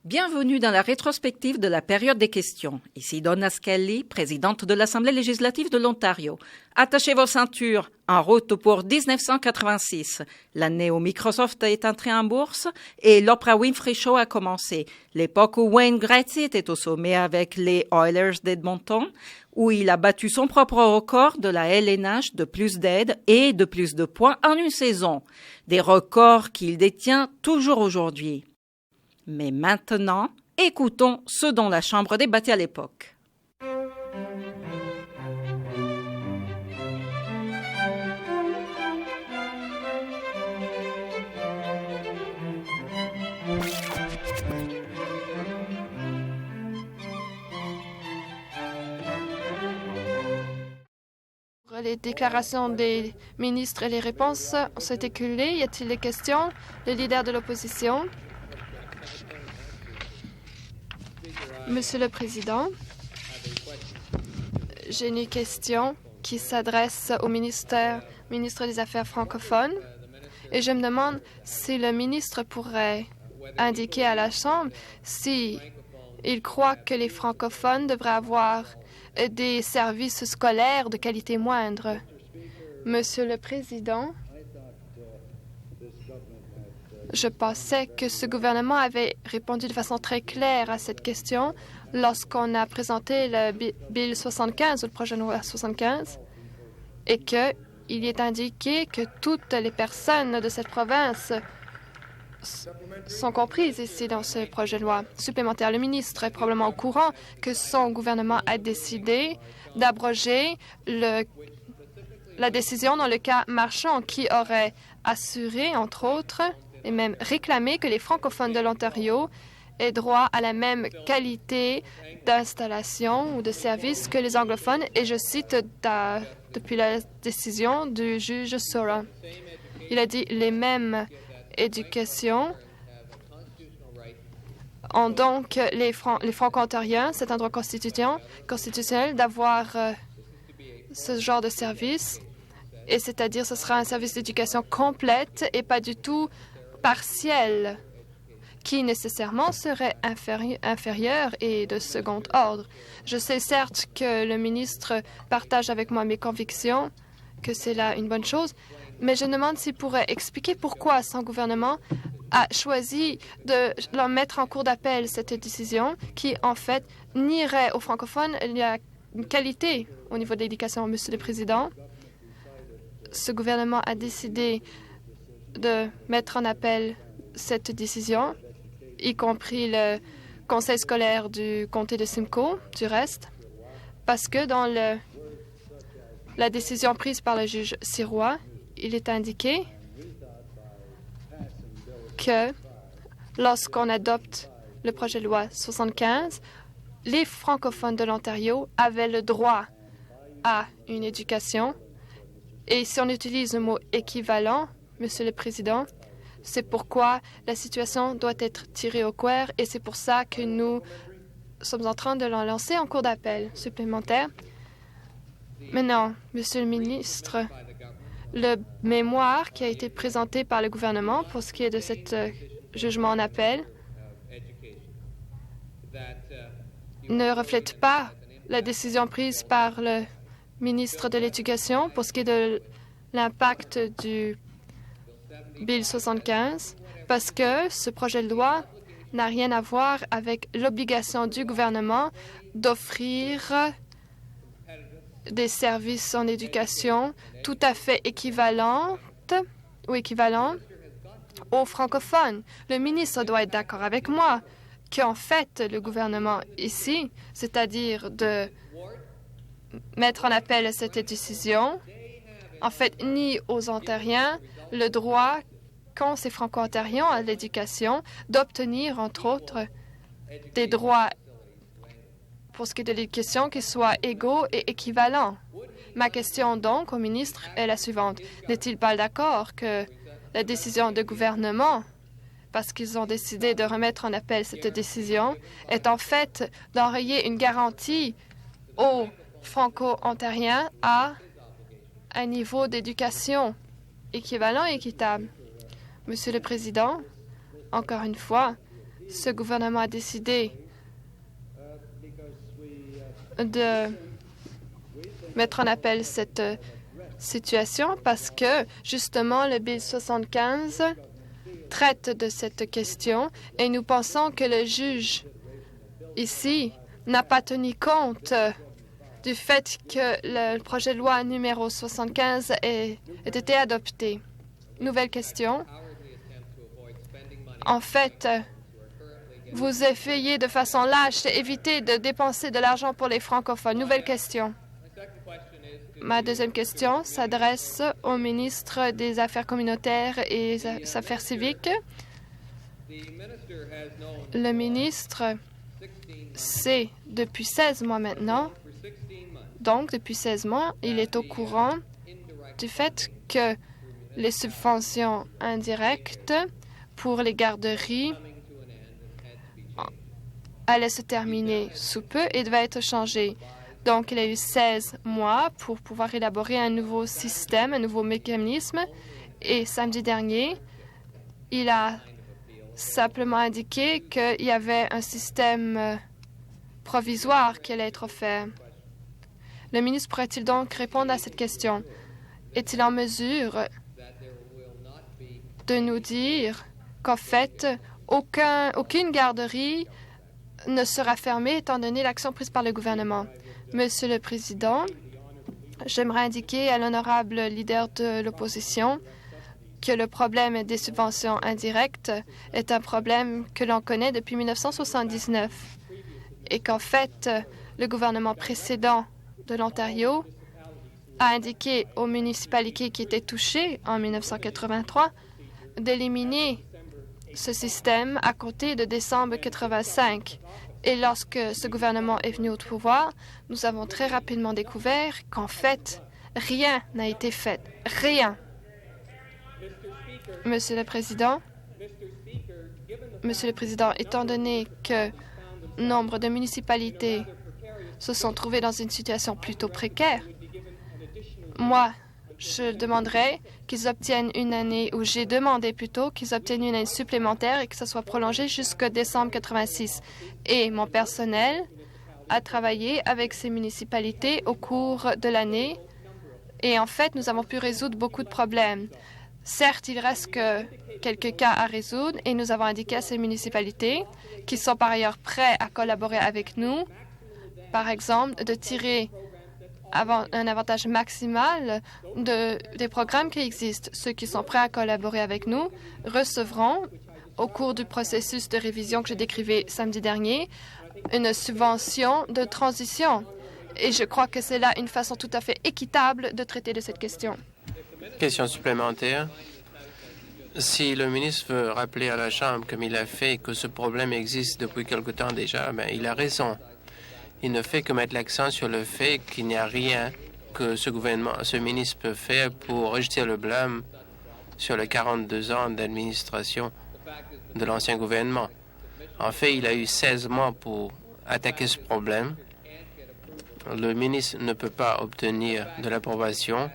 Bienvenue dans la rétrospective de la période des questions. Ici Donna Skelly, présidente de l'Assemblée législative de l'Ontario. Attachez vos ceintures, en route pour 1986. L'année où Microsoft est entré en bourse et l'Oprah Winfrey Show a commencé. L'époque où Wayne Gretzky était au sommet avec les Oilers d'Edmonton, où il a battu son propre record de la LNH de plus d'aides et de plus de points en une saison. Des records qu'il détient toujours aujourd'hui. Mais maintenant, écoutons ce dont la Chambre débattait à l'époque. Les déclarations des ministres et les réponses sont écoulées. Y a-t-il des questions? Le leader de l'opposition. Monsieur le Président, j'ai une question qui s'adresse au ministre des Affaires francophones et je me demande si le ministre pourrait indiquer à la Chambre s'il croit que les francophones devraient avoir des services scolaires de qualité moindre. Monsieur le Président, je pensais que ce gouvernement avait répondu de façon très claire à cette question lorsqu'on a présenté le Bill 75, ou le projet de loi 75, et qu'il est indiqué que toutes les personnes de cette province sont comprises ici dans ce projet de loi supplémentaire. Le ministre est probablement au courant que son gouvernement a décidé d'abroger la décision dans le cas Marchand qui aurait assuré, entre autres, et même réclamé que les francophones de l'Ontario aient droit à la même qualité d'installation ou de service que les anglophones, et je cite depuis la décision du juge Sora. Il a dit « Les mêmes éducations ont donc les Franco-ontariens, c'est un droit constitutionnel d'avoir ce genre de service, et c'est-à-dire ce sera un service d'éducation complète et pas du tout partiel, qui nécessairement serait inférieur et de second ordre. Je sais certes que le ministre partage avec moi mes convictions, que c'est là une bonne chose, mais je me demande s'il pourrait expliquer pourquoi son gouvernement a choisi de leur mettre en cours d'appel cette décision qui, en fait, nierait aux francophones la qualité au niveau de l'éducation. Monsieur le Président, ce gouvernement a décidé de mettre en appel cette décision, y compris le conseil scolaire du comté de Simcoe, du reste, parce que dans la décision prise par le juge Sirois, il est indiqué que lorsqu'on adopte le projet de loi 75, les francophones de l'Ontario avaient le droit à une éducation. Et si on utilise le mot équivalent, Monsieur le Président, c'est pourquoi la situation doit être tirée au clair et c'est pour ça que nous sommes en train de l'en lancer en cours d'appel supplémentaire. Maintenant, Monsieur le ministre, le mémoire qui a été présenté par le gouvernement pour ce qui est de ce jugement en appel ne reflète pas la décision prise par le ministre de l'Éducation pour ce qui est de l'impact du Bill 75, parce que ce projet de loi n'a rien à voir avec l'obligation du gouvernement d'offrir des services en éducation tout à fait équivalents aux francophones. Le ministre doit être d'accord avec moi qu'en fait, le gouvernement ici, c'est-à-dire de mettre en appel cette décision, en fait, nie aux Ontariens le droit qu'ont ces Franco-Ontariens à l'éducation d'obtenir, entre autres, des droits pour ce qui est de l'éducation qui soient égaux et équivalents. Ma question donc au ministre est la suivante. N'est-il pas d'accord que la décision du gouvernement, parce qu'ils ont décidé de remettre en appel cette décision, est en fait d'enrayer une garantie aux Franco-Ontariens à un niveau d'éducation équivalent et équitable? Monsieur le Président, encore une fois, ce gouvernement a décidé de mettre en appel cette situation parce que, justement, le Bill 75 traite de cette question et nous pensons que le juge ici n'a pas tenu compte du fait que le projet de loi numéro 75 ait été adopté. Nouvelle question. En fait, vous essayez de façon lâche d'éviter de dépenser de l'argent pour les francophones. Nouvelle question. Ma deuxième question s'adresse au ministre des Affaires communautaires et des Affaires civiques. Le ministre sait depuis 16 mois maintenant, donc depuis 16 mois, il est au courant du fait que les subventions indirectes pour les garderies allaient se terminer sous peu et devaient être changées. Donc, il a eu 16 mois pour pouvoir élaborer un nouveau système, un nouveau mécanisme. Et samedi dernier, il a simplement indiqué qu'il y avait un système provisoire qui allait être fait. Le ministre pourrait-il donc répondre à cette question? Est-il en mesure de nous dire qu'en fait, aucune garderie ne sera fermée étant donné l'action prise par le gouvernement? Monsieur le Président, j'aimerais indiquer à l'honorable leader de l'opposition que le problème des subventions indirectes est un problème que l'on connaît depuis 1979 et qu'en fait, le gouvernement précédent de l'Ontario a indiqué aux municipalités qui étaient touchées en 1983 d'éliminer ce système à compter de décembre 1985. Et lorsque ce gouvernement est venu au pouvoir, nous avons très rapidement découvert qu'en fait, rien n'a été fait. Rien. Monsieur le Président, étant donné que nombre de municipalités se sont trouvées dans une situation plutôt précaire, moi, je demanderais qu'ils obtiennent une année, ou j'ai demandé plutôt qu'ils obtiennent une année supplémentaire et que ça soit prolongé jusqu'au décembre 86. Et mon personnel a travaillé avec ces municipalités au cours de l'année et en fait, nous avons pu résoudre beaucoup de problèmes. Certes, il reste que quelques cas à résoudre et nous avons indiqué à ces municipalités qui sont par ailleurs prêts à collaborer avec nous, par exemple, de tirer un avantage maximal des programmes qui existent. Ceux qui sont prêts à collaborer avec nous recevront, au cours du processus de révision que j'ai décrivé samedi dernier, une subvention de transition. Et je crois que c'est là une façon tout à fait équitable de traiter de cette question. Question supplémentaire. Si le ministre veut rappeler à la Chambre, comme il a fait, que ce problème existe depuis quelque temps déjà, il a raison. Il ne fait que mettre l'accent sur le fait qu'il n'y a rien que ce ministre peut faire pour rejeter le blâme sur les 42 ans d'administration de l'ancien gouvernement. En fait, il a eu 16 mois pour attaquer ce problème. Le ministre ne peut pas obtenir de l'approbation.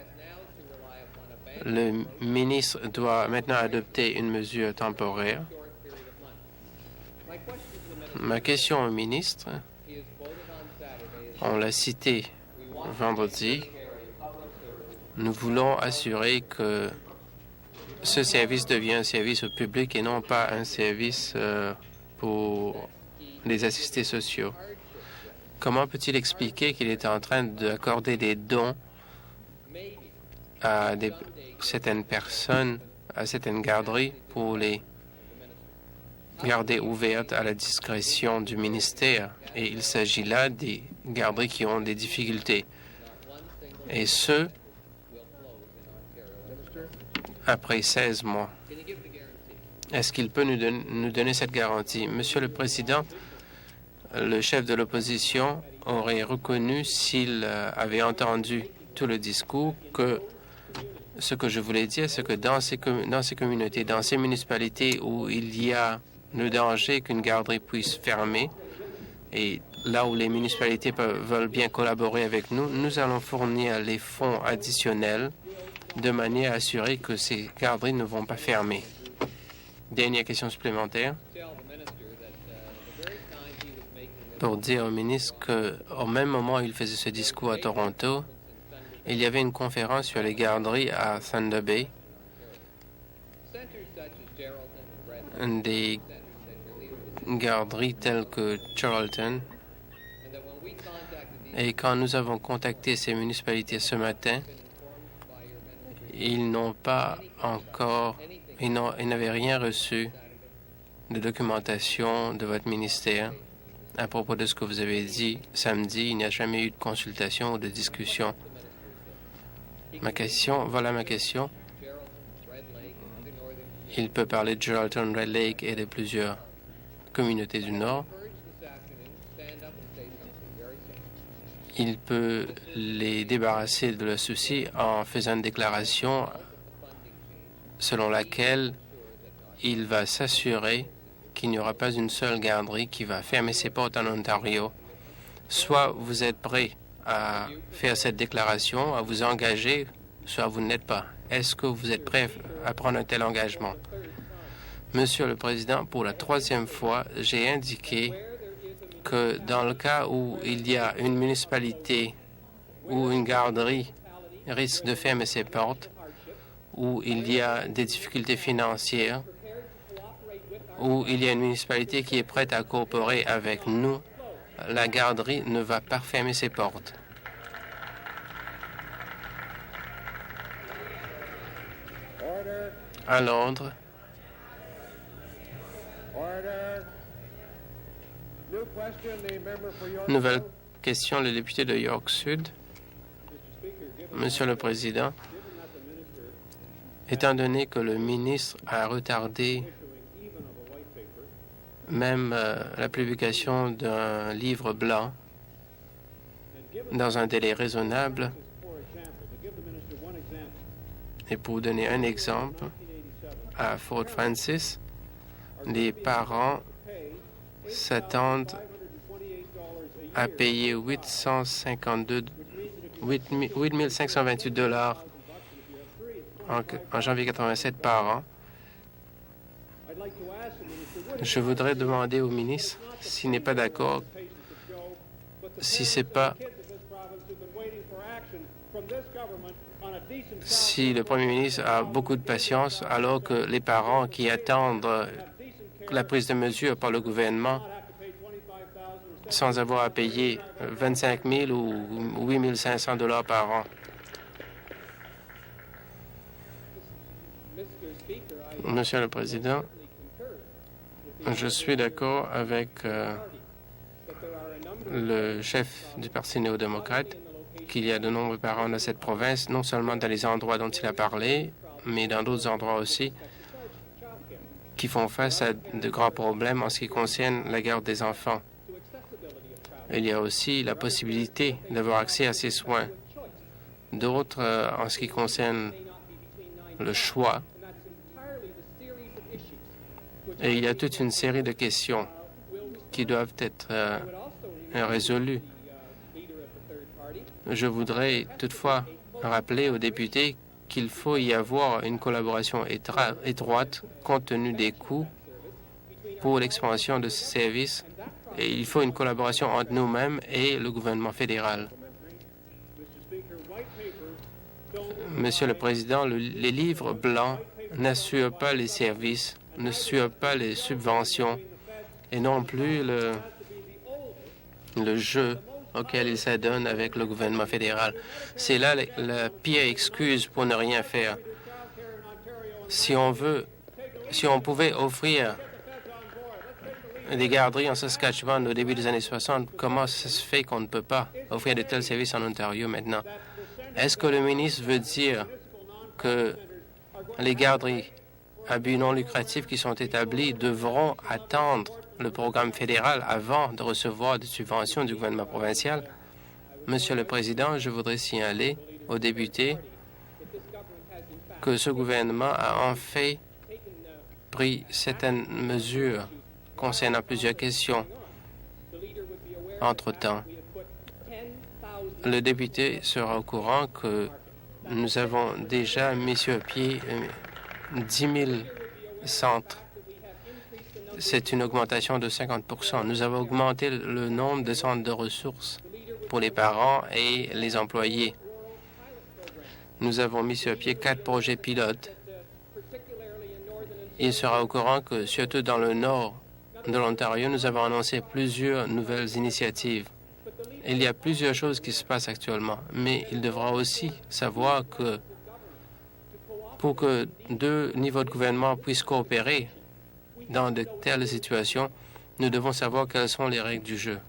Le ministre doit maintenant adopter une mesure temporaire. Ma question au ministre, on l'a cité vendredi, nous voulons assurer que ce service devient un service au public et non pas un service pour les assistés sociaux. Comment peut-il expliquer qu'il est en train d'accorder des dons à certaines personnes, à certaines garderies pour les garder ouvertes à la discrétion du ministère? Et il s'agit là des garderies qui ont des difficultés. Et ce, après 16 mois. Est-ce qu'il peut nous donner cette garantie? Monsieur le Président, le chef de l'opposition aurait reconnu, s'il avait entendu tout le discours, que ce que je voulais dire, c'est que dans ces communautés, dans ces municipalités où il y a le danger qu'une garderie puisse fermer, et là où les municipalités veulent bien collaborer avec nous, nous allons fournir les fonds additionnels de manière à assurer que ces garderies ne vont pas fermer. Dernière question supplémentaire. pour dire au ministre qu'au même moment où il faisait ce discours à Toronto, il y avait une conférence sur les garderies à Thunder Bay. Des garderies telles que Charlton. Et quand nous avons contacté ces municipalités ce matin, ils n'avaient rien reçu de documentation de votre ministère à propos de ce que vous avez dit samedi. Il n'y a jamais eu de consultation ou de discussion. Voilà ma question. Il peut parler de Geraldton, Red Lake et de plusieurs communautés du Nord. Il peut les débarrasser de leurs soucis en faisant une déclaration selon laquelle il va s'assurer qu'il n'y aura pas une seule garderie qui va fermer ses portes en Ontario. Soit vous êtes prêt à faire cette déclaration, à vous engager, soit vous n'êtes pas. Est-ce que vous êtes prêt à prendre un tel engagement? Monsieur le Président, pour la 3e fois, j'ai indiqué que dans le cas où il y a une municipalité où une garderie risque de fermer ses portes, où il y a des difficultés financières, où il y a une municipalité qui est prête à coopérer avec nous, la garderie ne va pas fermer ses portes. À l'ordre. Nouvelle question, le député de York Sud. Monsieur le Président, étant donné que le ministre a retardé même la publication d'un livre blanc dans un délai raisonnable, et pour vous donner un exemple, à Fort Francis, les parents s'attendent à payer 8 528 $ en janvier 87 par an. Je voudrais demander au ministre s'il n'est pas d'accord, si le Premier ministre a beaucoup de patience, alors que les parents qui attendent la prise de mesures par le gouvernement sans avoir à payer 25 000 ou 8 500 $ par an. Monsieur le Président, je suis d'accord avec le chef du Parti néo-démocrate qu'il y a de nombreux parents dans cette province, non seulement dans les endroits dont il a parlé, mais dans d'autres endroits aussi, qui font face à de grands problèmes en ce qui concerne la garde des enfants. Il y a aussi la possibilité d'avoir accès à ces soins. D'autres, en ce qui concerne le choix. Et il y a toute une série de questions qui doivent être résolues. Je voudrais toutefois rappeler aux députés qu'il faut y avoir une collaboration étroite compte tenu des coûts pour l'expansion de ce service, et il faut une collaboration entre nous-mêmes et le gouvernement fédéral. Monsieur le Président, les livres blancs n'assurent pas les services, n'assurent pas les subventions et non plus le jeu auquel il s'adonne avec le gouvernement fédéral. C'est là la pire excuse pour ne rien faire. Si on pouvait offrir des garderies en Saskatchewan au début des années 60, comment ça se fait qu'on ne peut pas offrir de tels services en Ontario maintenant? Est-ce que le ministre veut dire que les garderies à but non lucratif qui sont établies devront attendre le programme fédéral avant de recevoir des subventions du gouvernement provincial? Monsieur le Président, je voudrais signaler aux députés que ce gouvernement a en fait pris certaines mesures concernant plusieurs questions. Entre-temps, le député sera au courant que nous avons déjà mis sur pied 10 000 centres c'est une augmentation de 50 %. Nous avons augmenté le nombre de centres de ressources pour les parents et les employés. Nous avons mis sur pied 4 projets pilotes. Il sera au courant que, surtout dans le nord de l'Ontario, nous avons annoncé plusieurs nouvelles initiatives. Il y a plusieurs choses qui se passent actuellement, mais il devra aussi savoir que pour que 2 niveaux de gouvernement puissent coopérer dans de telles situations, nous devons savoir quelles sont les règles du jeu.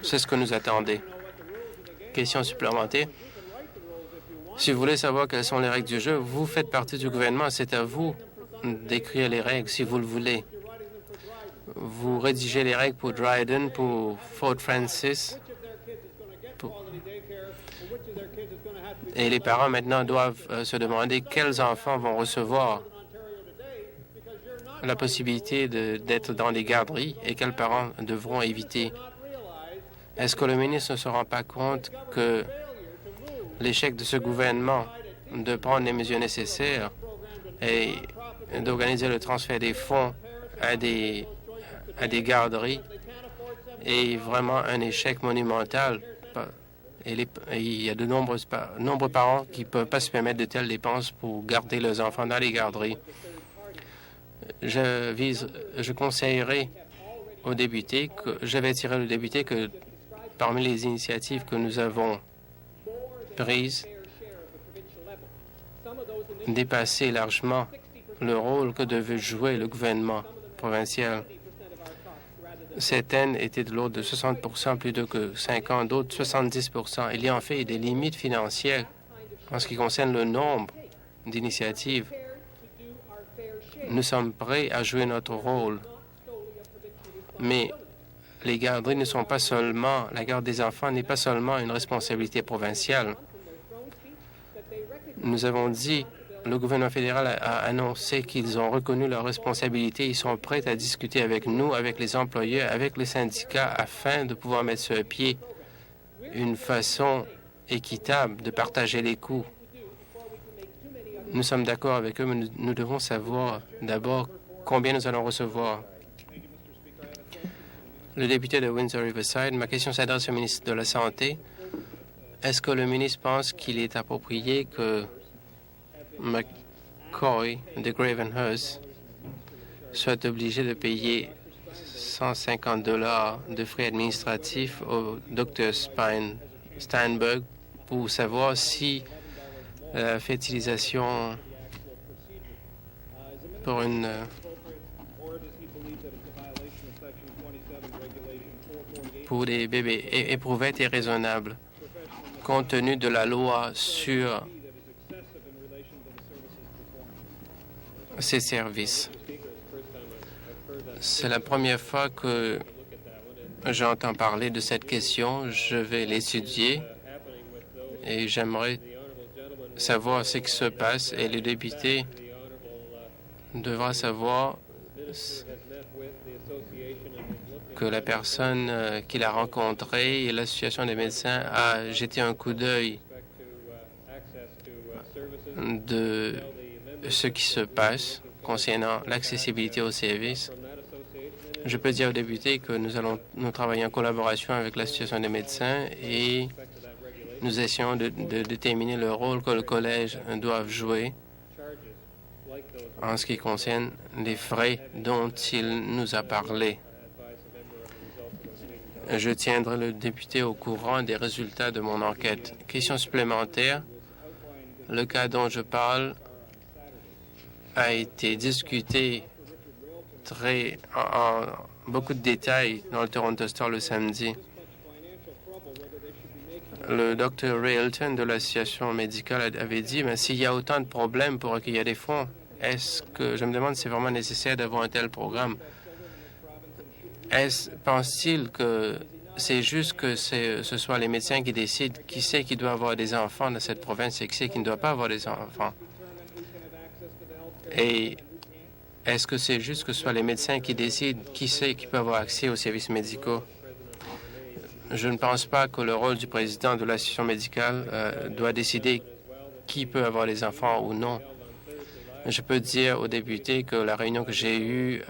C'est ce que nous attendons. Question supplémentaire. Si vous voulez savoir quelles sont les règles du jeu, vous faites partie du gouvernement. C'est à vous d'écrire les règles si vous le voulez. Vous rédigez les règles pour Dryden, pour Fort Francis. Et les parents maintenant doivent se demander quels enfants vont recevoir la possibilité d'être dans les garderies et quels parents devront éviter. Est-ce que le ministre ne se rend pas compte que l'échec de ce gouvernement de prendre les mesures nécessaires et d'organiser le transfert des fonds à des garderies est vraiment un échec monumental? Et il y a de nombreux parents qui ne peuvent pas se permettre de telles dépenses pour garder leurs enfants dans les garderies. Je conseillerais aux députés j'avertirai le député que parmi les initiatives que nous avons prises, dépasser largement le rôle que devait jouer le gouvernement provincial. Certaines étaient de l'ordre de 60 % plutôt que 50, d'autres 70 %. Il y a en fait des limites financières en ce qui concerne le nombre d'initiatives. Nous sommes prêts à jouer notre rôle, mais les garderies ne sont pas seulement, la garde des enfants n'est pas seulement une responsabilité provinciale. Nous avons dit, le gouvernement fédéral a annoncé qu'ils ont reconnu leurs responsabilités. Ils sont prêts à discuter avec nous, avec les employeurs, avec les syndicats, afin de pouvoir mettre sur pied une façon équitable de partager les coûts. Nous sommes d'accord avec eux, mais nous devons savoir d'abord combien nous allons recevoir. Le député de Windsor-Riverside, ma question s'adresse au ministre de la Santé. Est-ce que le ministre pense qu'il est approprié que McCoy de Gravenhurst soit obligé de payer 150 $ de frais administratifs au Dr Steinberg pour savoir si la fertilisation pour une pour des bébés éprouvettes est raisonnable compte tenu de la loi sur ces services. C'est la première fois que j'entends parler de cette question. Je vais l'étudier et j'aimerais savoir ce qui se passe et le député devra savoir que la personne qu'il a rencontrée et l'association des médecins a jeté un coup d'œil de ce qui se passe concernant l'accessibilité aux services. Je peux dire aux députés que nous travaillons en collaboration avec l'association des médecins et nous essayons de déterminer le rôle que le collège doit jouer en ce qui concerne les frais dont il nous a parlé. Je tiendrai le député au courant des résultats de mon enquête. Question supplémentaire. Le cas dont je parle a été discuté en beaucoup de détails dans le Toronto Star le samedi. Le Dr. Railton de l'association médicale avait dit, mais s'il y a autant de problèmes pour accueillir des fonds, je me demande si c'est vraiment nécessaire d'avoir un tel programme. Pense-t-il que c'est juste que ce soit les médecins qui décident qui c'est qui doit avoir des enfants dans cette province et qui c'est qui ne doit pas avoir des enfants? Et est-ce que c'est juste que ce soit les médecins qui décident qui c'est qui peut avoir accès aux services médicaux? Je ne pense pas que le rôle du président de l'association médicale doit décider qui peut avoir des enfants ou non. Je peux dire aux députés que la réunion que j'ai eue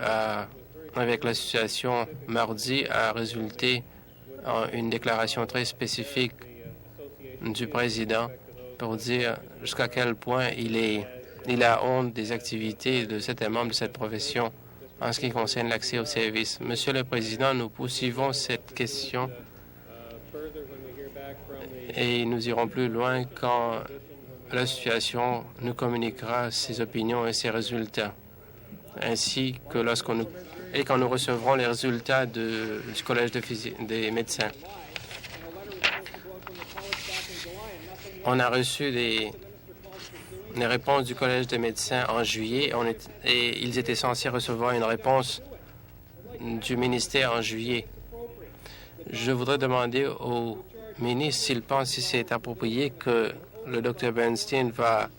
avec l'association mardi a résulté en une déclaration très spécifique du président pour dire jusqu'à quel point il a honte des activités de certains membres de cette profession en ce qui concerne l'accès aux services. Monsieur le Président, nous poursuivons cette question et nous irons plus loin quand l'association nous communiquera ses opinions et ses résultats, ainsi que quand nous recevrons les résultats du Collège des médecins. On a reçu les réponses du Collège des médecins en juillet et ils étaient censés recevoir une réponse du ministère en juillet. Je voudrais demander au ministre s'il pense que c'est approprié que le Dr Bernstein va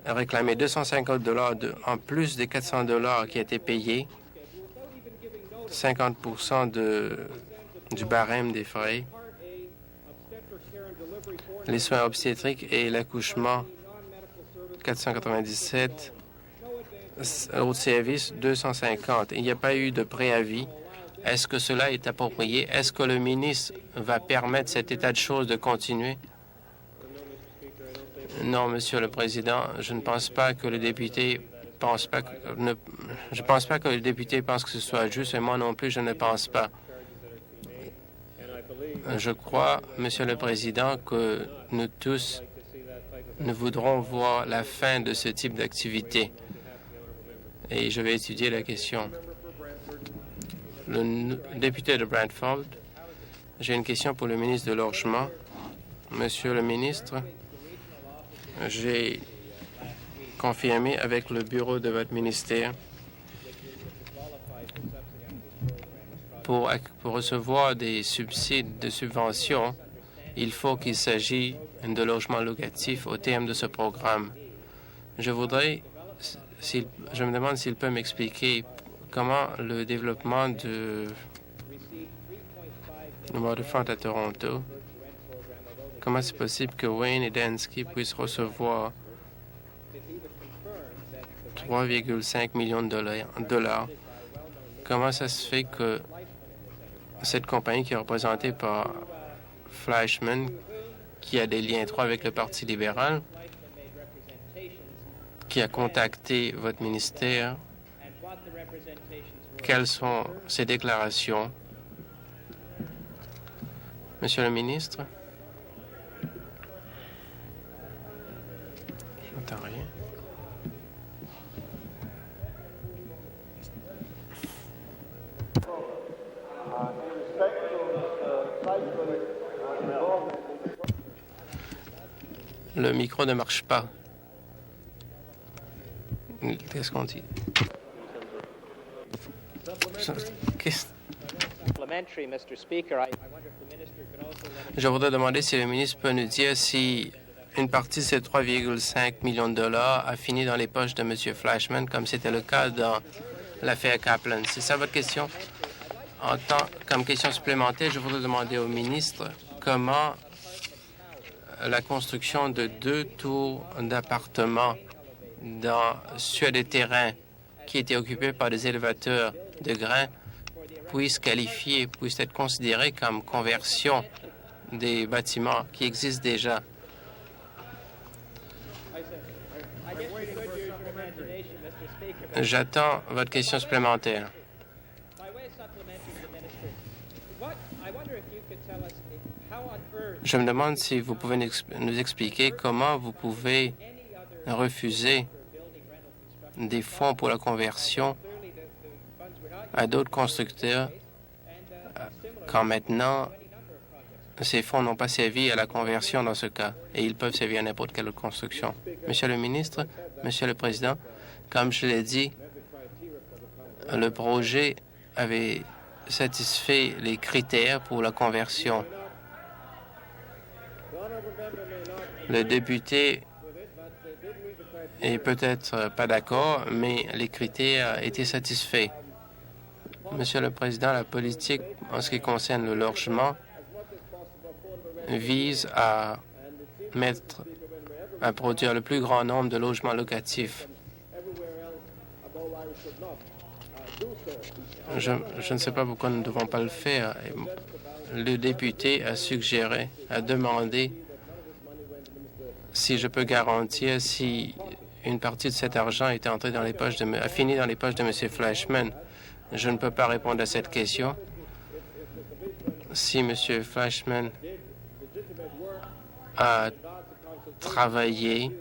réclamer 250 $ en plus des 400 $ qui a été payés, 50 du barème des frais, les soins obstétriques et l'accouchement 497, autres services 250. Il n'y a pas eu de préavis. Est-ce que cela est approprié? Est-ce que le ministre va permettre cet état de choses de continuer? Non, Monsieur le Président, je ne pense pas que le député pense pas je pense pas que le député pense que ce soit juste et moi non plus, je ne pense pas. Je crois, Monsieur le Président, que nous tous, nous voudrons voir la fin de ce type d'activité. Et je vais étudier la question. Le député de Bradford, j'ai une question pour le ministre de Logement. Monsieur le ministre, j'ai confirmé avec le bureau de votre ministère pour recevoir des subsides de subventions, il faut qu'il s'agisse de logements locatifs au terme de ce programme. Je me demande s'il peut m'expliquer comment le développement de Waterfront à Toronto, comment c'est possible que Wayne et Dansky puissent recevoir 3,5 millions de dollars. Comment ça se fait que cette compagnie qui est représentée par Flashman, qui a des liens étroits avec le Parti libéral, qui a contacté votre ministère, quelles sont ces déclarations? Monsieur le ministre? Je n'entends rien. Le micro ne marche pas. Qu'est-ce qu'on dit? Je voudrais demander si le ministre peut nous dire si une partie de ces 3,5 millions de dollars a fini dans les poches de M. Flashman, comme c'était le cas dans l'affaire Kaplan. C'est ça votre question? Comme question supplémentaire, je voudrais demander au ministre comment la construction de 2 tours d'appartements sur des terrains qui étaient occupés par des élévateurs de grains puisse être considéré comme conversion des bâtiments qui existent déjà. J'attends votre question supplémentaire. Je me demande si vous pouvez nous expliquer comment vous pouvez refuser des fonds pour la conversion à d'autres constructeurs quand maintenant ces fonds n'ont pas servi à la conversion dans ce cas et ils peuvent servir à n'importe quelle autre construction. Monsieur le ministre, Monsieur le Président, comme je l'ai dit, le projet avait satisfait les critères pour la conversion. Le député est peut-être pas d'accord, mais les critères étaient satisfaits. Monsieur le Président, la politique en ce qui concerne le logement vise à produire le plus grand nombre de logements locatifs. Je ne sais pas pourquoi nous ne devons pas le faire. Le député a suggéré, a demandé si je peux garantir si une partie de cet argent est entrée dans les poches a fini dans les poches de M. Flashman. Je ne peux pas répondre à cette question. Si M. Flashman a travaillé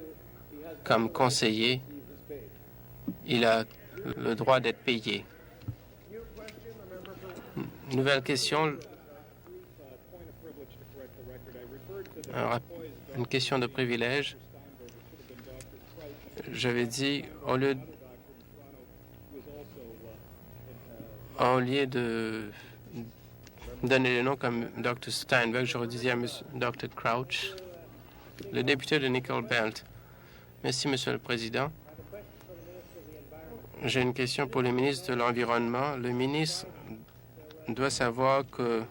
comme conseiller, il a le droit d'être payé. Nouvelle question. Une question de privilège. J'avais dit, au lieu de donner le nom comme Dr. Steinberg, j'aurais dit à Dr. Crouch, le député de Nickel Belt. Merci, Monsieur le Président. J'ai une question pour le ministre de l'Environnement. Le ministre doit savoir que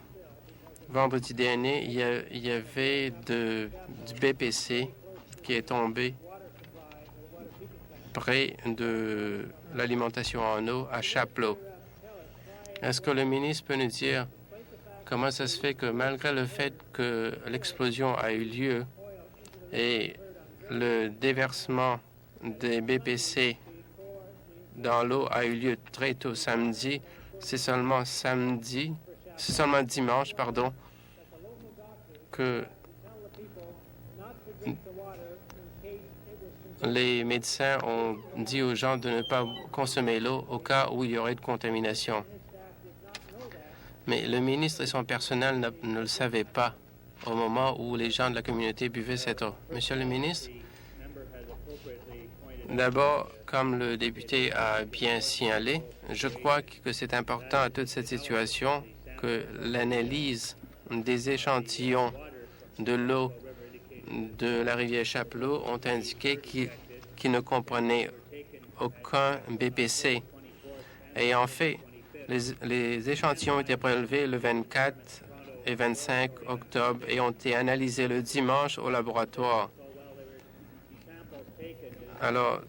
vendredi dernier, il y avait du BPC qui est tombé près de l'alimentation en eau à Chapleau. Est-ce que le ministre peut nous dire comment ça se fait que malgré le fait que l'explosion a eu lieu et le déversement des BPC dans l'eau a eu lieu très tôt samedi, c'est seulement dimanche, que les médecins ont dit aux gens de ne pas consommer l'eau au cas où il y aurait de contamination. Mais le ministre et son personnel ne le savaient pas au moment où les gens de la communauté buvaient cette eau. Monsieur le ministre, d'abord, comme le député a bien signalé, je crois que c'est important à toute cette situation que l'analyse des échantillons de l'eau de la rivière Chapleau ont indiqué qu'ils ne comprenaient aucun BPC. Et en fait, les échantillons ont été prélevés le 24 et 25 octobre et ont été analysés le dimanche au laboratoire. Alors,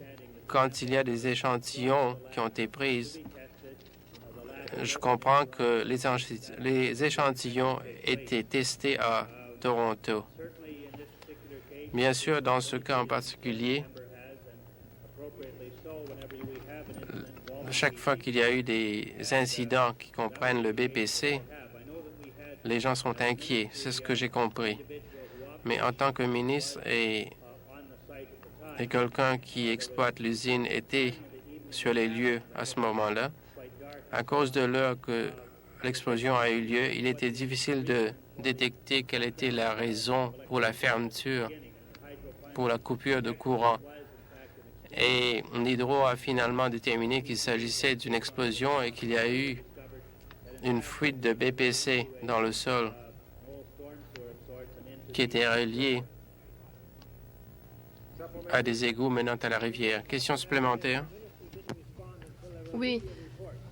quand il y a des échantillons qui ont été pris, je comprends que les échantillons étaient testés à Toronto. Bien sûr, dans ce cas en particulier, chaque fois qu'il y a eu des incidents qui comprennent le BPC, les gens sont inquiets. C'est ce que j'ai compris. Mais en tant que ministre et quelqu'un qui exploite l'usine était sur les lieux à ce moment-là, à cause de l'heure que l'explosion a eu lieu, il était difficile de détecter quelle était la raison pour la fermeture, pour la coupure de courant. Et l'Hydro a finalement déterminé qu'il s'agissait d'une explosion et qu'il y a eu une fuite de BPC dans le sol qui était reliée à des égouts menant à la rivière. Question supplémentaire? Oui,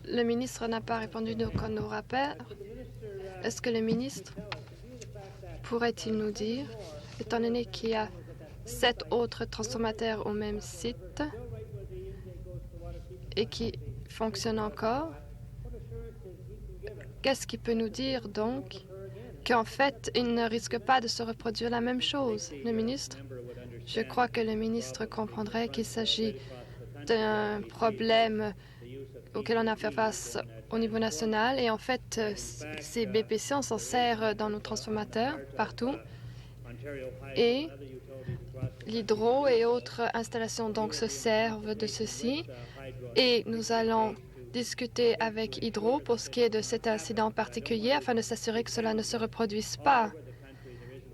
le ministre n'a pas répondu à nos rappels. Est-ce que le ministre pourrait-il nous dire, étant donné qu'il y a 7 autres transformateurs au même site et qui fonctionnent encore, qu'est-ce qu'il peut nous dire donc qu'en fait, il ne risque pas de se reproduire la même chose, le ministre? Je crois que le ministre comprendrait qu'il s'agit d'un problème auquel on a fait face au niveau national. Et en fait, ces BPC, on s'en sert dans nos transformateurs partout. Et l'Hydro et autres installations donc se servent de ceci. Et nous allons discuter avec Hydro pour ce qui est de cet incident particulier afin de s'assurer que cela ne se reproduise pas.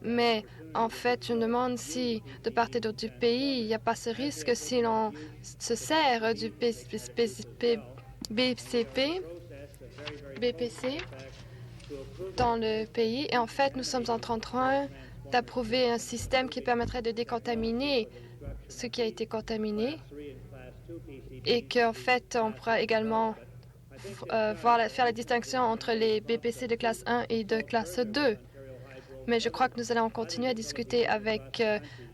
Mais en fait, je me demande si, de part et d'autre du pays, il n'y a pas ce risque si l'on se sert du BPC dans le pays. Et en fait, nous sommes en train d'approuver un système qui permettrait de décontaminer ce qui a été contaminé et qu'en fait, on pourra également faire la distinction entre les BPC de classe 1 et de classe 2. Mais je crois que nous allons continuer à discuter avec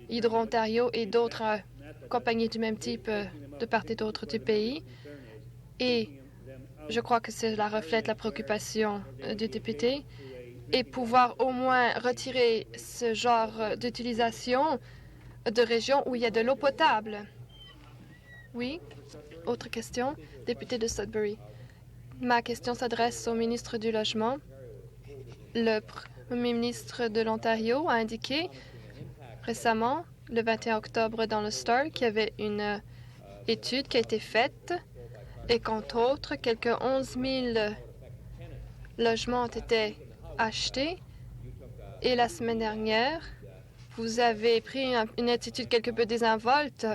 Hydro-Ontario et d'autres compagnies du même type de part et d'autre du pays. Et Je crois que cela reflète la préoccupation du député et pouvoir au moins retirer ce genre d'utilisation de régions où il y a de l'eau potable. Oui, autre question, député de Sudbury. Ma question s'adresse au ministre du Logement. Le Premier ministre de l'Ontario a indiqué récemment, le 21 octobre, dans le Star, qu'il y avait une étude qui a été faite et qu'entre autres, quelques 11 000 logements ont été achetés. Et la semaine dernière, vous avez pris une attitude quelque peu désinvolte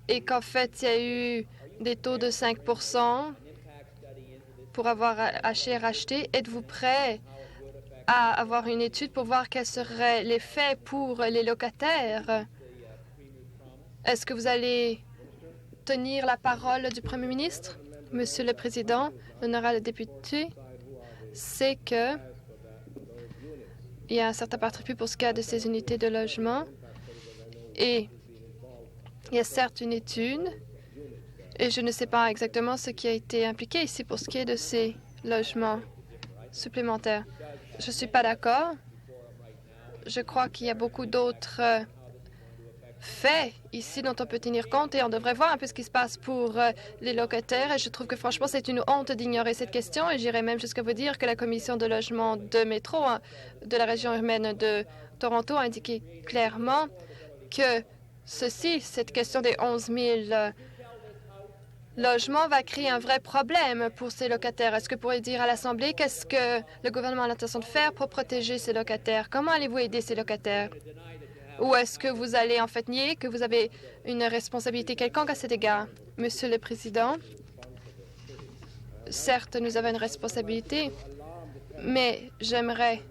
et qu'en fait, il y a eu des taux de 5 pour avoir acheté et racheté. Êtes-vous prêt à avoir une étude pour voir quels seraient les faits pour les locataires? Est-ce que vous allez tenir la parole du Premier ministre? Monsieur le Président, l'honorable député, c'est que il y a un certain parti pris pour ce cas de ces unités de logement et il y a certes une étude et je ne sais pas exactement ce qui a été impliqué ici pour ce qui est de ces logements supplémentaires. Je ne suis pas d'accord. Je crois qu'il y a beaucoup d'autres faits ici dont on peut tenir compte et on devrait voir un peu ce qui se passe pour les locataires. Et je trouve que franchement, c'est une honte d'ignorer cette question et j'irais même jusqu'à vous dire que la commission de logement de métro de la région urbaine de Toronto a indiqué clairement que cette question des 11 000 logements va créer un vrai problème pour ces locataires. Est-ce que vous pourriez dire à l'Assemblée qu'est-ce que le gouvernement a l'intention de faire pour protéger ces locataires? Comment allez-vous aider ces locataires? Ou est-ce que vous allez en fait nier que vous avez une responsabilité quelconque à cet égard? Monsieur le Président, certes, nous avons une responsabilité, mais j'aimerais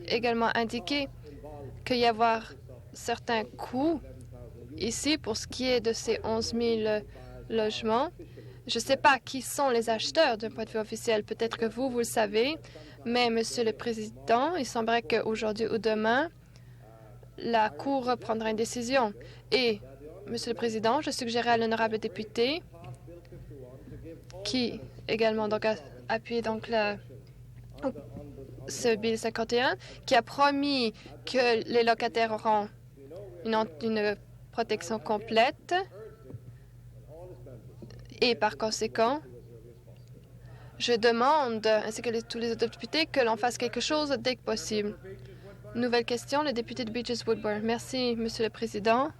également indiquer qu'il y a certains coûts ici pour ce qui est de ces 11 000 logements. Je ne sais pas qui sont les acheteurs d'un point de vue officiel. Peut-être que vous le savez, mais Monsieur le Président, il semblerait qu'aujourd'hui ou demain, la Cour prendra une décision. Et, Monsieur le Président, je suggérerais à l'honorable député qui également donc, a appuyé donc, ce Bill 51, qui a promis que les locataires auront une protection complète. Et par conséquent, je demande, ainsi que tous les autres députés, que l'on fasse quelque chose dès que possible. Nouvelle question, le député de Beaches-Woodburn. Merci, Monsieur le Président.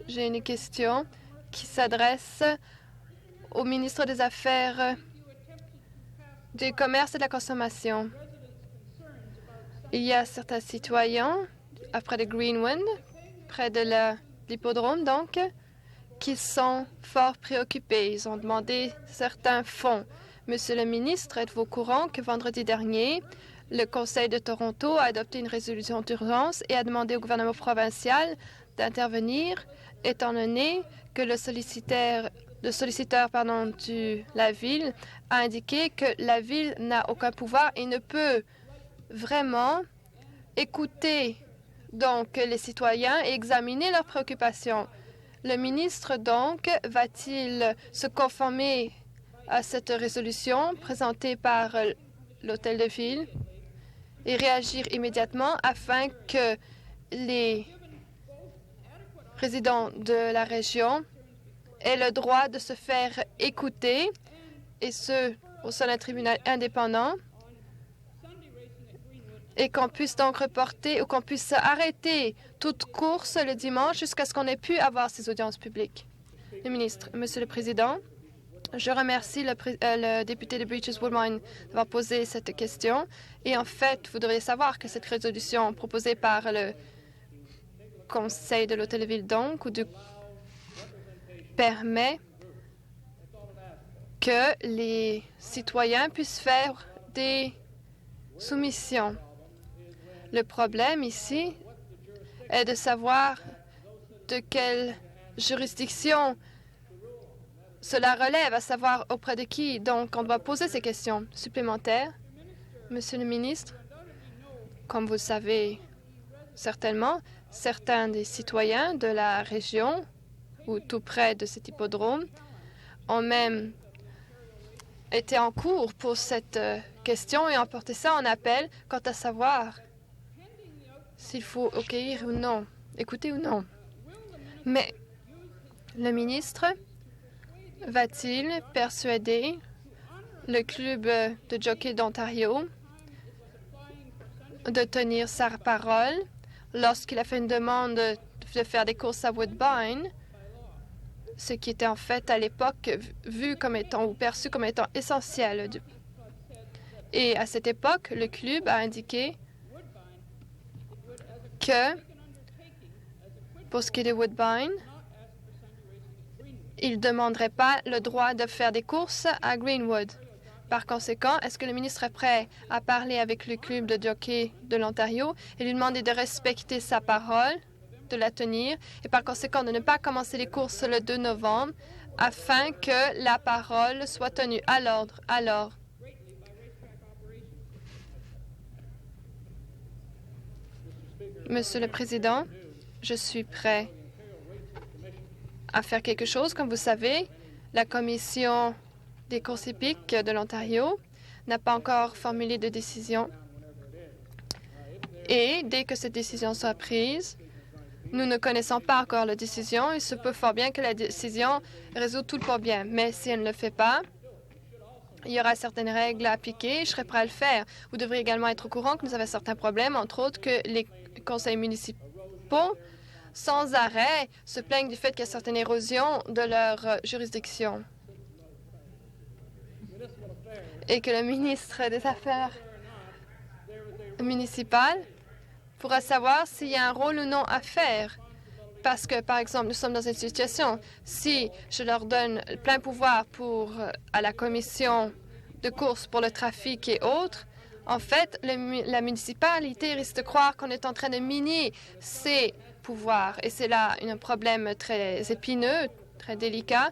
J'ai une question qui s'adresse au ministre des Affaires du Commerce et de la Consommation. Il y a certains citoyens, après de Greenwind, près de l'hippodrome, donc, qui sont fort préoccupés. Ils ont demandé certains fonds. Monsieur le ministre, êtes-vous au courant que vendredi dernier, le Conseil de Toronto a adopté une résolution d'urgence et a demandé au gouvernement provincial d'intervenir, étant donné que le solliciteur de la ville a indiqué que la ville n'a aucun pouvoir et ne peut vraiment écouter donc les citoyens et examiner leurs préoccupations. Le ministre, donc, va-t-il se conformer à cette résolution présentée par l'hôtel de ville et réagir immédiatement afin que les résidents de la région aient le droit de se faire écouter, et ce, au sein d'un tribunal indépendant, et qu'on puisse donc reporter ou qu'on puisse arrêter toute course le dimanche jusqu'à ce qu'on ait pu avoir ces audiences publiques. Le ministre, Monsieur le Président, je remercie le député de Beaches-Woodburn d'avoir posé cette question. Et en fait, vous devriez savoir que cette résolution proposée par le Conseil de l'Hôtel de Ville, donc, permet que les citoyens puissent faire des soumissions. Le problème ici est de savoir de quelle juridiction cela relève, à savoir auprès de qui. Donc, on doit poser ces questions supplémentaires. Monsieur le ministre, comme vous le savez certainement, certains des citoyens de la région ou tout près de cet hippodrome ont même était en cours pour cette question et ont porté ça en appel quant à savoir s'il faut accueillir ou non, écouter ou non. Mais le ministre va-t-il persuader le club de jockey d'Ontario de tenir sa parole lorsqu'il a fait une demande de faire des courses à Woodbine, ce qui était en fait à l'époque vu comme étant ou perçu comme étant essentiel. Et à cette époque, le club a indiqué que pour ce qui est de Woodbine, il ne demanderait pas le droit de faire des courses à Greenwood. Par conséquent, est-ce que le ministre est prêt à parler avec le club de jockey de l'Ontario et lui demander de respecter sa parole, de la tenir, et par conséquent de ne pas commencer les courses le 2 novembre afin que la parole soit tenue à l'ordre? Alors, Monsieur le Président, je suis prêt à faire quelque chose. Comme vous savez, la Commission des courses hippiques de l'Ontario n'a pas encore formulé de décision. Et dès que cette décision soit prise, nous ne connaissons pas encore la décision. Il se peut fort bien que la décision résout tout le problème. Mais si elle ne le fait pas, il y aura certaines règles à appliquer. Je serai prêt à le faire. Vous devrez également être au courant que nous avons certains problèmes, entre autres que les conseils municipaux, sans arrêt, se plaignent du fait qu'il y a certaines érosions de leur juridiction. Et que le ministre des Affaires municipales pourra savoir s'il y a un rôle ou non à faire. Parce que, par exemple, nous sommes dans une situation, si je leur donne plein pouvoir à la commission de course pour le trafic et autres, en fait, la municipalité risque de croire qu'on est en train de miner ses pouvoirs. Et c'est là un problème très épineux, très délicat.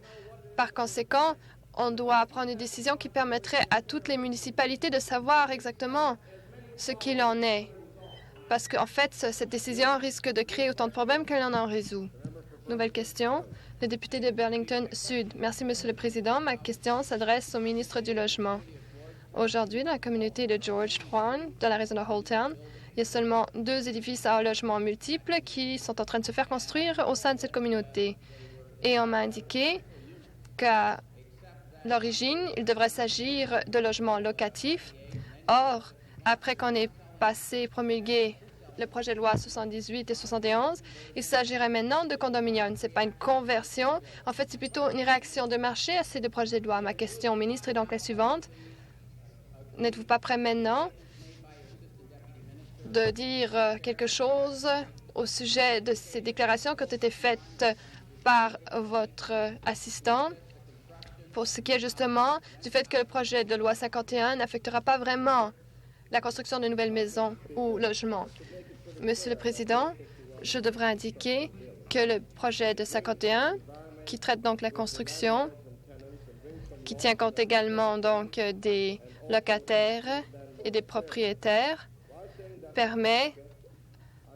Par conséquent, on doit prendre une décision qui permettrait à toutes les municipalités de savoir exactement ce qu'il en est. Parce qu'en fait, cette décision risque de créer autant de problèmes qu'elle en résout. Nouvelle question. Le député de Burlington Sud. Merci, Monsieur le Président. Ma question s'adresse au ministre du Logement. Aujourd'hui, dans la communauté de George Town, dans la région de Holtown, il y a seulement 2 édifices à logement multiples qui sont en train de se faire construire au sein de cette communauté. Et on m'a indiqué qu'à l'origine, il devrait s'agir de logements locatifs. Or, après qu'on ait promulgué le projet de loi 78 et 71, il s'agirait maintenant de condominiums. Ce n'est pas une conversion. En fait, c'est plutôt une réaction de marché à ces 2 projets de loi. Ma question au ministre est donc la suivante. N'êtes-vous pas prêt maintenant de dire quelque chose au sujet de ces déclarations qui ont été faites par votre assistant pour ce qui est justement du fait que le projet de loi 51 n'affectera pas vraiment la construction de nouvelles maisons ou logements? Monsieur le Président, je devrais indiquer que le projet de 51, qui traite donc la construction, qui tient compte également donc des locataires et des propriétaires, permet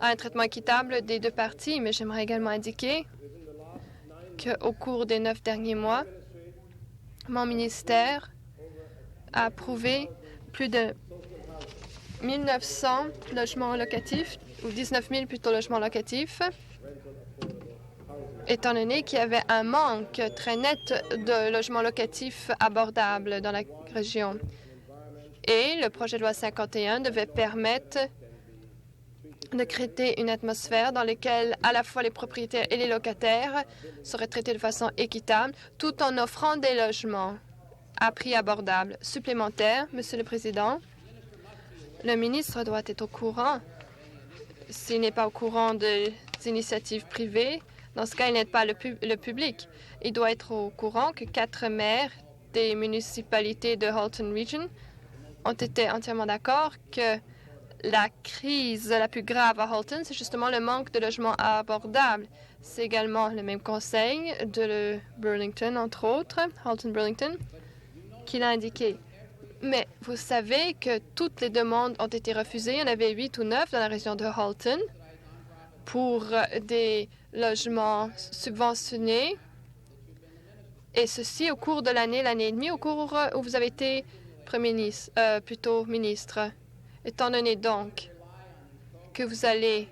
un traitement équitable des 2 parties. Mais j'aimerais également indiquer qu'au cours des 9 derniers mois, mon ministère a approuvé plus de 1900 logements locatifs, ou 19 000 plutôt logements locatifs, étant donné qu'il y avait un manque très net de logements locatifs abordables dans la région. Et le projet de loi 51 devait permettre de créer une atmosphère dans laquelle à la fois les propriétaires et les locataires seraient traités de façon équitable, tout en offrant des logements à prix abordable supplémentaires. Monsieur le Président, le ministre doit être au courant. S'il n'est pas au courant des initiatives privées, dans ce cas, il n'aide pas le public. Il doit être au courant que 4 maires des municipalités de Halton Region ont été entièrement d'accord que la crise la plus grave à Halton, c'est justement le manque de logements abordables. C'est également le même conseil de Burlington, entre autres, Halton-Burlington, qui l'a indiqué. Mais vous savez que toutes les demandes ont été refusées. Il y en avait 8 ou 9 dans la région de Halton pour des logements subventionnés Et ceci au cours de l'année et demie, au cours où vous avez été Premier ministre, plutôt ministre. Étant donné donc que vous allez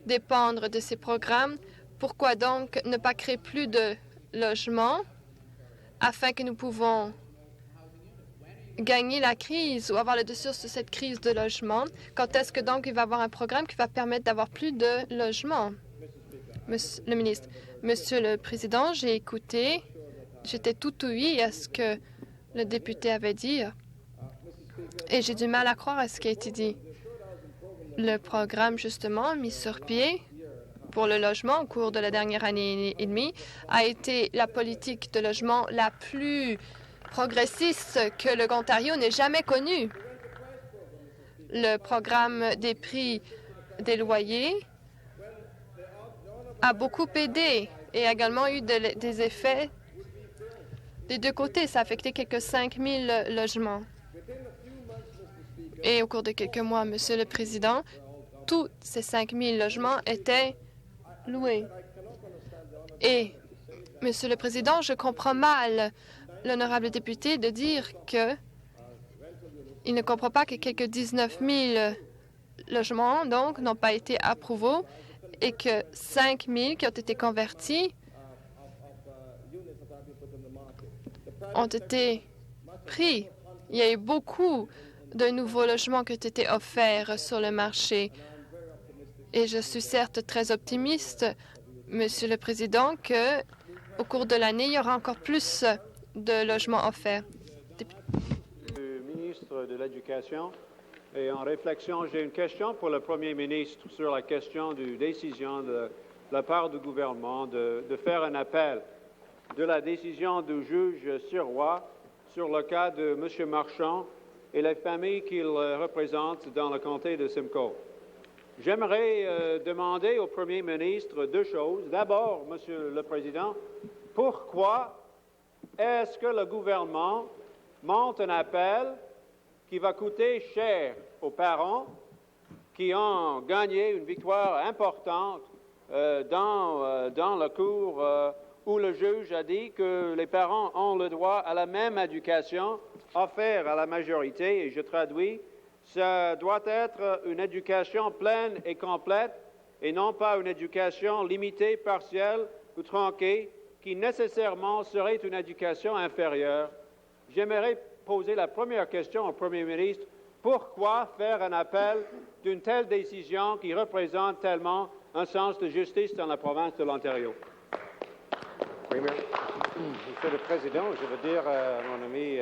dépendre de ces programmes, pourquoi donc ne pas créer plus de logements afin que nous pouvons gagner la crise ou avoir le dessus sur cette crise de logement? Quand est-ce que donc il va y avoir un programme qui va permettre d'avoir plus de logements? Monsieur le ministre. Monsieur le Président, j'ai écouté, j'étais tout ouïe à ce que le député avait dit et j'ai du mal à croire à ce qui a été dit. Le programme, justement, mis sur pied pour le logement au cours de la dernière année et demie a été la politique de logement la plus progressiste que le Ontario n'ait jamais connue. Le programme des prix des loyers a beaucoup aidé et a également eu des effets des deux côtés. Ça a affecté quelques 5 000 logements. Et au cours de quelques mois, Monsieur le Président, tous ces 5 000 logements étaient loués. Et, Monsieur le Président, je comprends mal l'honorable député de dire qu'il ne comprend pas que quelques 19 000 logements, donc, n'ont pas été approuvés et que 5 000 qui ont été convertis ont été pris. Il y a eu beaucoup de nouveaux logements qui ont été offerts sur le marché. Et je suis certes très optimiste, Monsieur le Président, qu'au cours de l'année, il y aura encore plus de logements offerts. Le ministre de l'Éducation. Et en réflexion, j'ai une question pour le Premier ministre sur la question de décision de la part du gouvernement de faire un appel de la décision du juge Sirois sur le cas de M. Marchand et les familles qu'il représente dans le comté de Simcoe. J'aimerais demander au Premier ministre deux choses. D'abord, Monsieur le Président, pourquoi est-ce que le gouvernement monte un appel qui va coûter cher aux parents qui ont gagné une victoire importante dans la cour où le juge a dit que les parents ont le droit à la même éducation offerte à la majorité, et je traduis, ça doit être une éducation pleine et complète et non pas une éducation limitée, partielle ou tronquée qui nécessairement serait une éducation inférieure. J'aimerais poser la première question au Premier ministre. Pourquoi faire un appel d'une telle décision qui représente tellement un sens de justice dans la province de l'Ontario? Oui, Monsieur le Président, je veux dire à mon ami,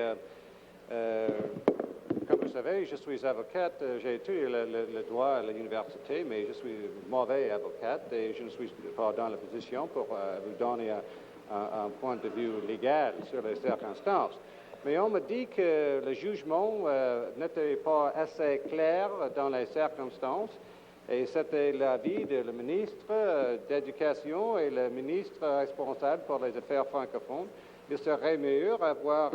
comme vous savez, je suis avocate. J'ai étudié le droit à l'université, mais je suis mauvais avocate et je ne suis pas dans la position pour vous donner un point de vue légal sur les circonstances. Mais on me dit que le jugement n'était pas assez clair dans les circonstances et c'était l'avis de le ministre d'Éducation et le ministre responsable pour les affaires francophones. Il serait mieux avoir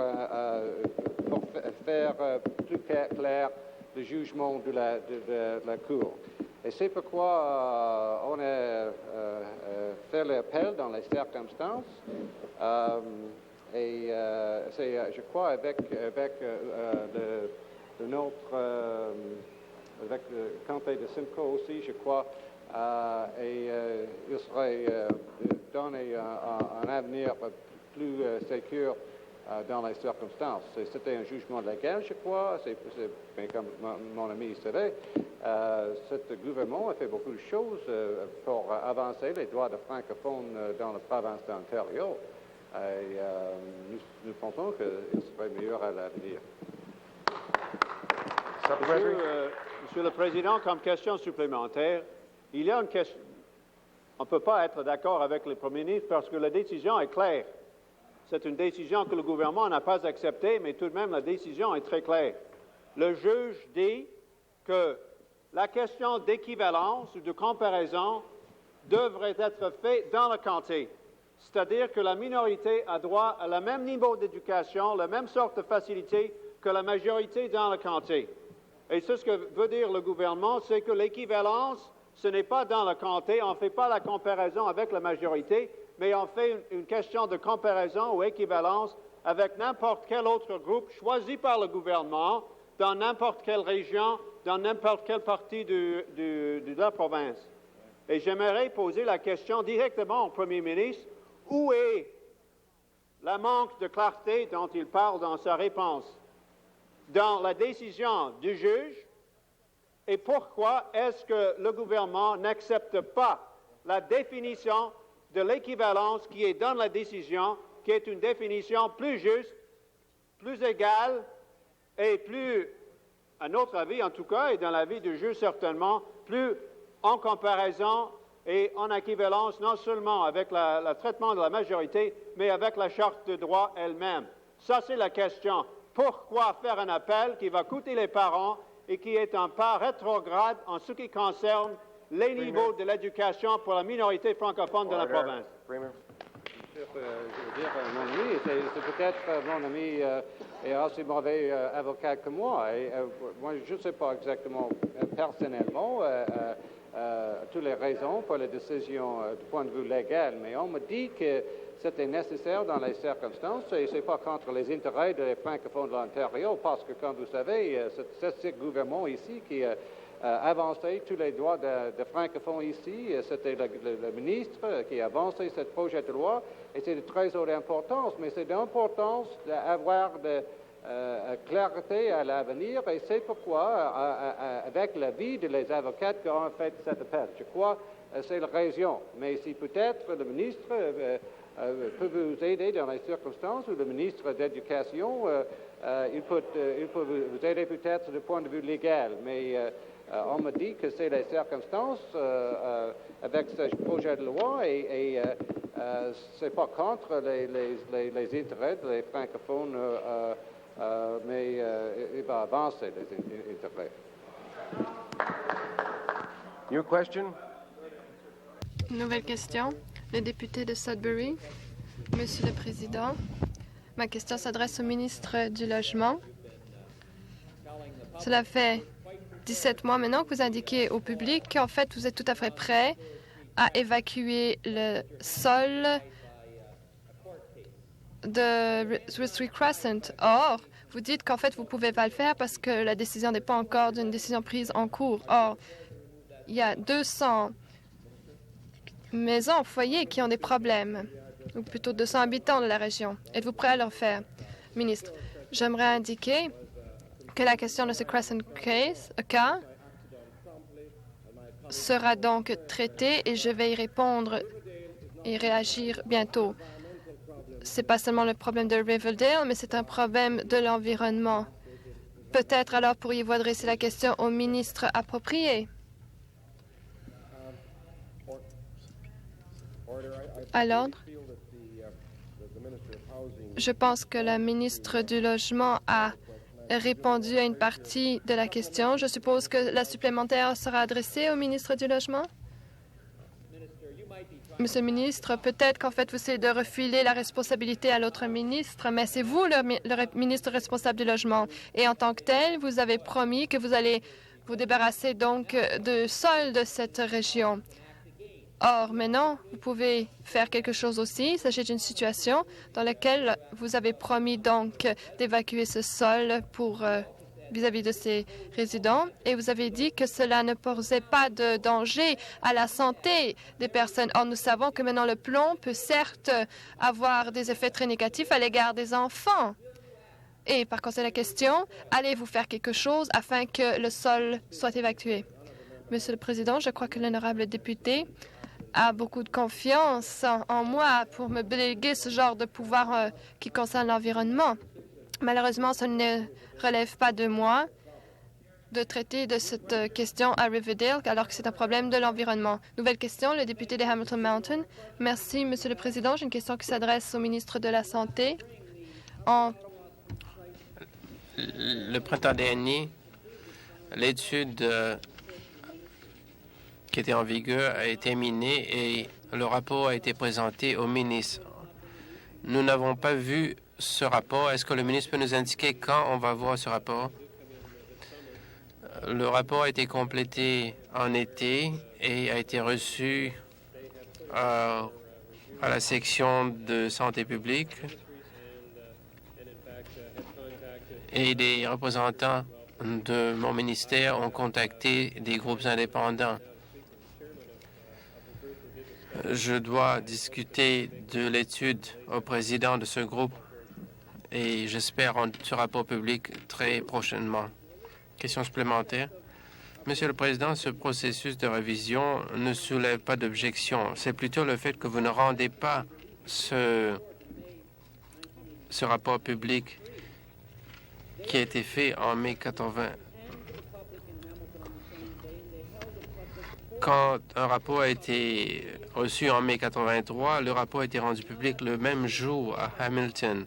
pour faire plus clair le jugement de la Cour. Et c'est pourquoi on a fait l'appel dans les circonstances. Je crois avec le comté de Simcoe aussi, je crois, il serait donné un avenir plus sécure dans les circonstances. C'était un jugement légal, je crois. Mais comme mon ami savait, ce gouvernement a fait beaucoup de choses pour avancer les droits des francophones dans la province d'Ontario. Et nous pensons qu'il serait meilleur à l'avenir. Monsieur le Président, comme question supplémentaire, il y a une question. On ne peut pas être d'accord avec le Premier ministre parce que la décision est claire. C'est une décision que le gouvernement n'a pas acceptée, mais tout de même, la décision est très claire. Le juge dit que la question d'équivalence ou de comparaison devrait être faite dans le comté. C'est-à-dire que la minorité a droit à le même niveau d'éducation, la même sorte de facilité que la majorité dans le comté. Et ce que veut dire le gouvernement, c'est que l'équivalence, ce n'est pas dans le comté, on ne fait pas la comparaison avec la majorité, mais on fait une question de comparaison ou équivalence avec n'importe quel autre groupe choisi par le gouvernement dans n'importe quelle région, dans n'importe quelle partie de la province. Et j'aimerais poser la question directement au Premier ministre, où est le manque de clarté dont il parle dans sa réponse dans la décision du juge et pourquoi est-ce que le gouvernement n'accepte pas la définition de l'équivalence qui est dans la décision, qui est une définition plus juste, plus égale et plus, à notre avis en tout cas, et dans l'avis du juge certainement, plus en comparaison et en équivalence non seulement avec le traitement de la majorité, mais avec la Charte de droit elle-même. Ça, c'est la question. Pourquoi faire un appel qui va coûter les parents et qui est un pas rétrograde en ce qui concerne les niveaux de l'éducation pour la minorité francophone de la province? Je veux dire, mon ami, c'est peut-être mon ami est aussi mauvais avocat que moi. Et, moi, je ne sais pas exactement personnellement toutes les raisons pour la décision du point de vue légal, mais on me dit que c'était nécessaire dans les circonstances et ce n'est pas contre les intérêts des francophones de l'Ontario, parce que, comme vous savez, c'est ce gouvernement ici qui a avancé tous les droits de francophones ici. C'était le ministre qui a avancé ce projet de loi et c'est de très haute importance, mais c'est d'importance d'avoir de clarté à l'avenir et c'est pourquoi, avec l'avis de les avocats, qu'on a fait cet appel. Je crois que c'est la raison, mais si peut-être le ministre peut vous aider dans les circonstances ou le ministre d'Éducation, il peut vous aider peut-être du point de vue légal, mais on me dit que c'est les circonstances avec ce projet de loi et c'est pas contre les intérêts des francophones, mais il va avancer les intérêts. New question? Nouvelle question. Le député de Sudbury. Monsieur le Président, ma question s'adresse au ministre du Logement. Cela fait 17 mois maintenant que vous indiquez au public qu'en fait, vous êtes tout à fait prêt à évacuer le sol de Street Crescent. Or, vous dites qu'en fait, vous ne pouvez pas le faire parce que la décision n'est pas encore d'une décision prise en cours. Or, il y a 200 maisons, foyers qui ont des problèmes, ou plutôt 200 habitants de la région. Êtes-vous prêt à le faire? Ministre, j'aimerais indiquer que la question de ce Crescent cas sera donc traitée et je vais y répondre et réagir bientôt. Ce n'est pas seulement le problème de Riverdale, mais c'est un problème de l'environnement. Peut-être alors pourriez-vous adresser la question au ministre approprié. À l'ordre. Je pense que la ministre du Logement a répondu à une partie de la question. Je suppose que la supplémentaire sera adressée au ministre du Logement. Monsieur le ministre, peut-être qu'en fait, vous essayez de refiler la responsabilité à l'autre ministre, mais c'est vous le ministre responsable du Logement. Et en tant que tel, vous avez promis que vous allez vous débarrasser donc de sol de cette région. Or, maintenant, vous pouvez faire quelque chose aussi. Il s'agit d'une situation dans laquelle vous avez promis donc d'évacuer ce sol pour vis-à-vis de ces résidents et vous avez dit que cela ne posait pas de danger à la santé des personnes. Or, nous savons que maintenant le plomb peut certes avoir des effets très négatifs à l'égard des enfants. Et par conséquent, la question, allez-vous faire quelque chose afin que le sol soit évacué? Monsieur le Président, je crois que l'honorable député a beaucoup de confiance en moi pour me déléguer ce genre de pouvoir qui concerne l'environnement. Malheureusement, ce ne relève pas de moi de traiter de cette question à Riverdale, alors que c'est un problème de l'environnement. Nouvelle question, le député de Hamilton Mountain. Merci, Monsieur le Président. J'ai une question qui s'adresse au ministre de la Santé. Le printemps dernier, l'étude qui était en vigueur a été terminée et le rapport a été présenté au ministre. Nous n'avons pas vu ce rapport. Est-ce que le ministre peut nous indiquer quand on va voir ce rapport? Le rapport a été complété en été et a été reçu à la section de santé publique et des représentants de mon ministère ont contacté des groupes indépendants. Je dois discuter de l'étude au président de ce groupe et j'espère rendre ce rapport public très prochainement. Question supplémentaire. Monsieur le Président, ce processus de révision ne soulève pas d'objection. C'est plutôt le fait que vous ne rendez pas ce rapport public qui a été fait en mai 80. Quand un rapport a été reçu en mai 83, le rapport a été rendu public le même jour à Hamilton.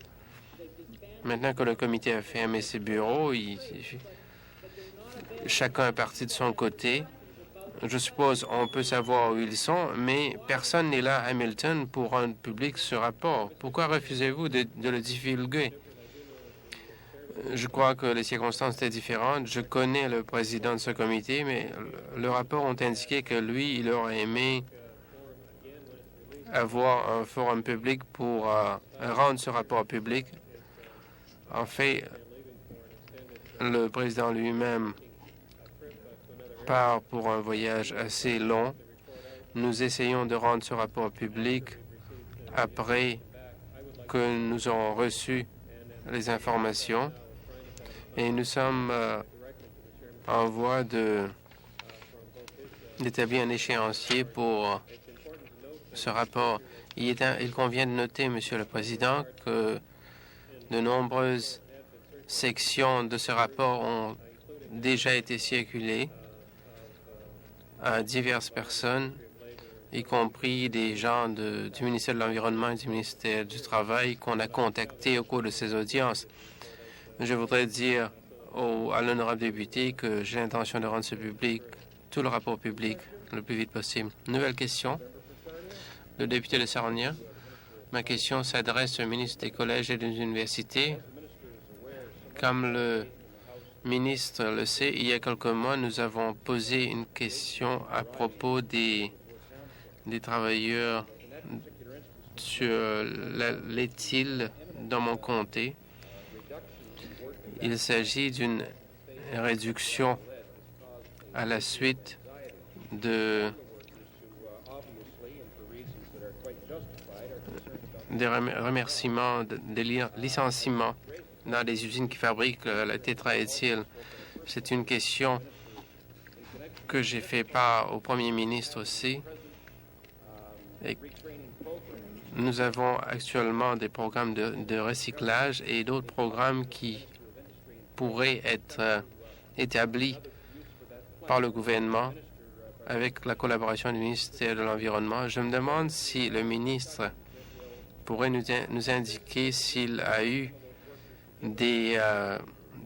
Maintenant que le comité a fermé ses bureaux, chacun est parti de son côté. Je suppose on peut savoir où ils sont, mais personne n'est là à Hamilton pour rendre public ce rapport. Pourquoi refusez-vous de le divulguer? Je crois que les circonstances étaient différentes. Je connais le président de ce comité, mais le rapport ont indiqué que lui, il aurait aimé avoir un forum public pour rendre ce rapport public. En fait, le président lui-même part pour un voyage assez long. Nous essayons de rendre ce rapport public après que nous aurons reçu les informations. Et nous sommes en voie d'établir un échéancier pour ce rapport. Il convient de noter, Monsieur le Président, que de nombreuses sections de ce rapport ont déjà été circulées à diverses personnes, y compris des gens du ministère de l'Environnement et du ministère du Travail qu'on a contactés au cours de ces audiences. Je voudrais dire à l'honorable député que j'ai l'intention de rendre tout le rapport public le plus vite possible. Nouvelle question. Le député de Sarnia. Ma question s'adresse au ministre des collèges et des universités. Comme le ministre le sait, il y a quelques mois, nous avons posé une question à propos des travailleurs sur les îles dans mon comté. Il s'agit d'une réduction à la suite des remerciements, des licenciements dans des usines qui fabriquent la tétraéthyle. C'est une question que j'ai fait part au Premier ministre aussi. Et nous avons actuellement des programmes de recyclage et d'autres programmes qui pourraient être établis par le gouvernement avec la collaboration du ministère de l'Environnement. Je me demande si le ministre pourrait nous indiquer s'il a eu des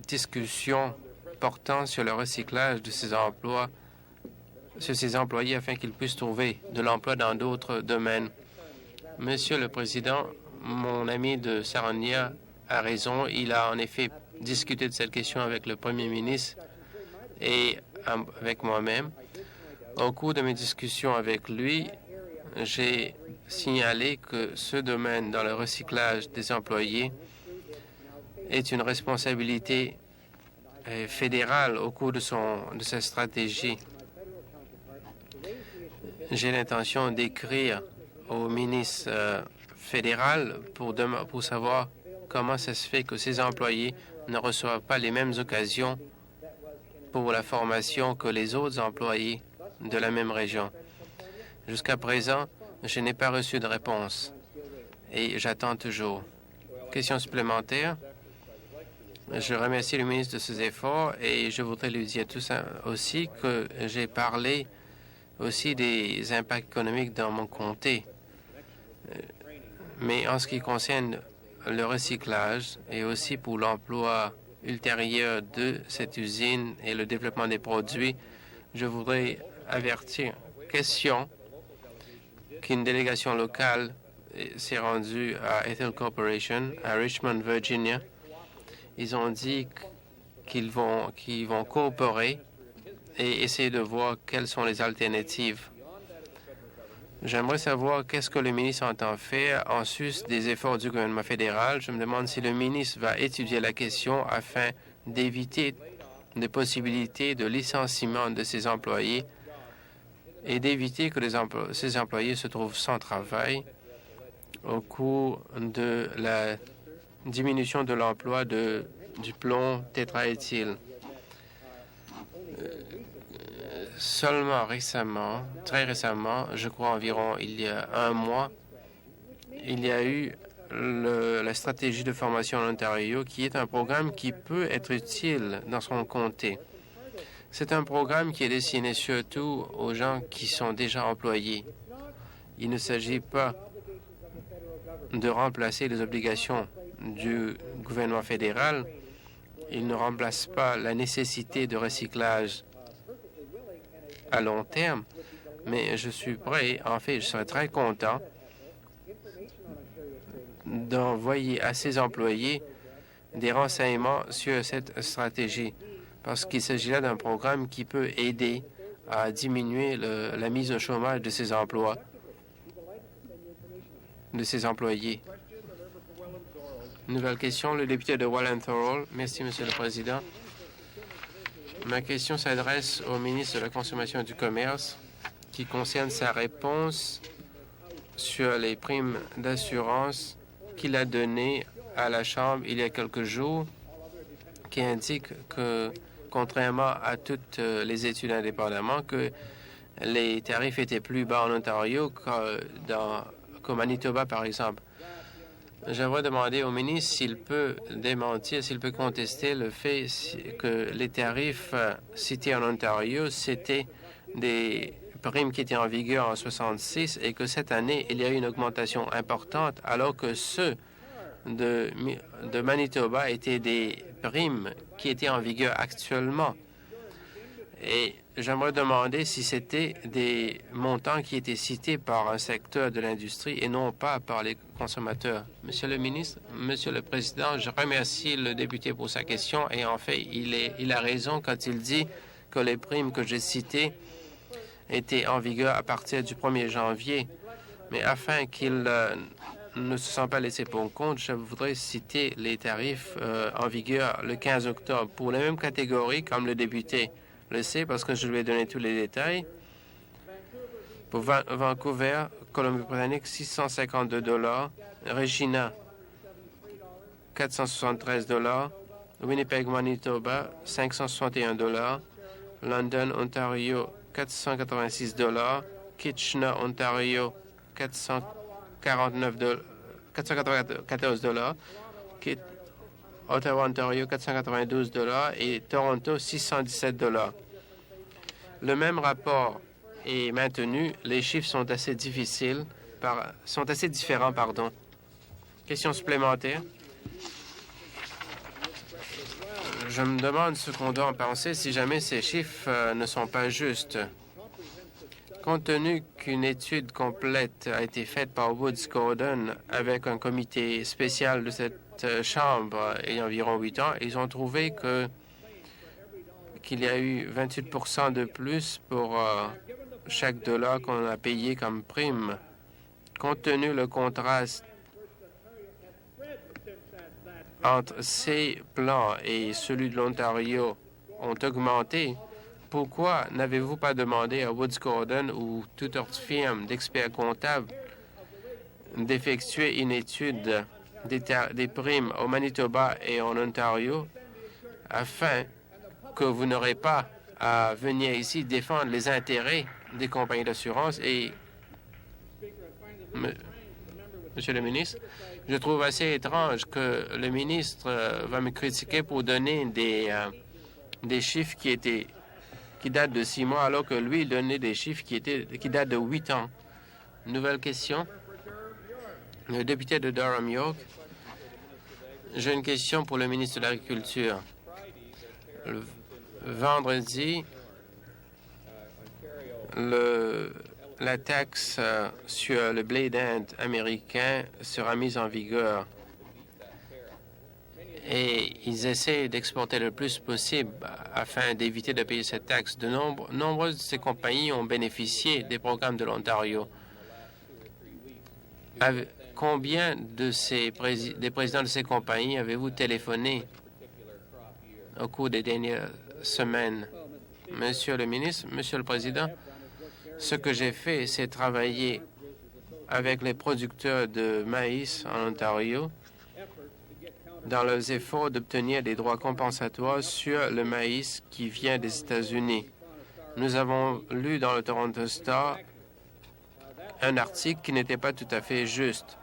discussions portant sur le recyclage de ces employés afin qu'ils puissent trouver de l'emploi dans d'autres domaines. Monsieur le Président, mon ami de Sarnia a raison. Il a en effet discuté de cette question avec le Premier ministre et avec moi-même. Au cours de mes discussions avec lui, j'ai signalé que ce domaine dans le recyclage des employés est une responsabilité fédérale au cours de sa stratégie. J'ai l'intention d'écrire au ministre fédéral pour savoir comment ça se fait que ces employés ne reçoivent pas les mêmes occasions pour la formation que les autres employés de la même région. Jusqu'à présent, je n'ai pas reçu de réponse et j'attends toujours. Question supplémentaire. Je remercie le ministre de ses efforts et je voudrais lui dire tout ça aussi que j'ai parlé aussi des impacts économiques dans mon comté. Mais en ce qui concerne le recyclage et aussi pour l'emploi ultérieur de cette usine et le développement des produits, je voudrais avertir. Question qu'une délégation locale s'est rendue à Ethel Corporation, à Richmond, Virginia. Ils ont dit qu'ils vont coopérer et essayer de voir quelles sont les alternatives. J'aimerais savoir qu'est-ce que le ministre entend faire en sus des efforts du gouvernement fédéral. Je me demande si le ministre va étudier la question afin d'éviter des possibilités de licenciement de ses employés et d'éviter que ces employés se trouvent sans travail au cours de la diminution de l'emploi du plomb tétraéthyle. Seulement récemment, très récemment, je crois environ il y a un mois, il y a eu la stratégie de formation en Ontario, qui est un programme qui peut être utile dans son comté. C'est un programme qui est destiné surtout aux gens qui sont déjà employés. Il ne s'agit pas de remplacer les obligations du gouvernement fédéral. Il ne remplace pas la nécessité de recyclage à long terme, mais je suis prêt, en fait, je serais très content d'envoyer à ses employés des renseignements sur cette stratégie, parce qu'il s'agit là d'un programme qui peut aider à diminuer la mise au chômage de ses emplois, de ses employés. Nouvelle question, le député de Welland-Thorold. Merci, Monsieur le Président. Ma question s'adresse au ministre de la Consommation et du Commerce, qui concerne sa réponse sur les primes d'assurance qu'il a données à la Chambre il y a quelques jours, qui indique que, contrairement à toutes les études indépendamment, que les tarifs étaient plus bas en Ontario qu'au Manitoba, par exemple. J'aimerais demander au ministre s'il peut démentir, s'il peut contester le fait que les tarifs cités en Ontario, c'était des primes qui étaient en vigueur en 1966 et que cette année, il y a eu une augmentation importante, alors que ceux de Manitoba étaient des primes qui étaient en vigueur actuellement. Et j'aimerais demander si c'était des montants qui étaient cités par un secteur de l'industrie et non pas par les consommateurs. Monsieur le ministre, Monsieur le Président, je remercie le député pour sa question et en fait, il a raison quand il dit que les primes que j'ai citées étaient en vigueur à partir du 1er janvier. Mais afin qu'il ne se sent pas laissé pour compte, je voudrais citer les tarifs en vigueur le 15 octobre pour les mêmes catégories comme le député le sait parce que je lui ai donné tous les détails. Pour Vancouver, Colombie-Britannique, 652 $. Regina, 473 $. Winnipeg, Manitoba, 561 $. London, Ontario, 486 $. Kitchener, Ontario, 494 $. Ottawa, Ontario, 492 $ et Toronto, 617 $. Le même rapport est maintenu. Les chiffres sont assez différents. Question supplémentaire. Je me demande ce qu'on doit en penser si jamais ces chiffres ne sont pas justes. Compte tenu qu'une étude complète a été faite par Woods Gordon avec un comité spécial de cette Chambre il y a environ 8 ans, ils ont trouvé qu'il y a eu 28 % de plus pour chaque dollar qu'on a payé comme prime. Compte tenu le contraste entre ces plans et celui de l'Ontario ont augmenté, pourquoi n'avez-vous pas demandé à Woods Gordon ou toute autre firme d'experts comptables d'effectuer une étude des primes au Manitoba et en Ontario afin que vous n'aurez pas à venir ici défendre les intérêts des compagnies d'assurance? Et, Monsieur le ministre, je trouve assez étrange que le ministre va me critiquer pour donner des chiffres qui datent de 6 mois, alors que lui, il donnait des chiffres qui datent de 8 ans. Nouvelle question. Le député de Durham-York. J'ai une question pour le ministre de l'Agriculture. Vendredi, la taxe sur le blé d'Inde américain sera mise en vigueur. Et ils essaient d'exporter le plus possible afin d'éviter de payer cette taxe. Nombreuses de ces compagnies ont bénéficié des programmes de l'Ontario. Combien des présidents de ces compagnies avez-vous téléphoné au cours des dernières semaines? Monsieur le ministre, Monsieur le Président, ce que j'ai fait, c'est travailler avec les producteurs de maïs en Ontario dans leurs efforts d'obtenir des droits compensatoires sur le maïs qui vient des États-Unis. Nous avons lu dans le Toronto Star un article qui n'était pas tout à fait juste.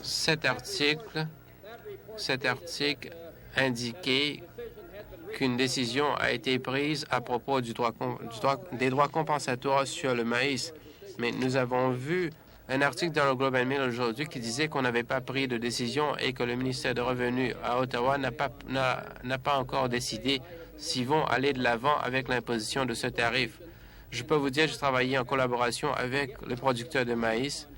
Cet article indiquait qu'une décision a été prise à propos des droits compensatoires sur le maïs. Mais nous avons vu un article dans le Globe and Mail aujourd'hui qui disait qu'on n'avait pas pris de décision et que le ministère des Revenus à Ottawa n'a pas encore décidé s'ils vont aller de l'avant avec l'imposition de ce tarif. Je peux vous dire que j'ai travaillé en collaboration avec les producteurs de maïs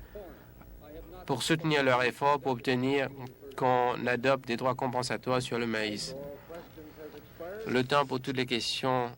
pour soutenir leurs efforts pour obtenir qu'on adopte des droits compensatoires sur le maïs. Le temps pour toutes les questions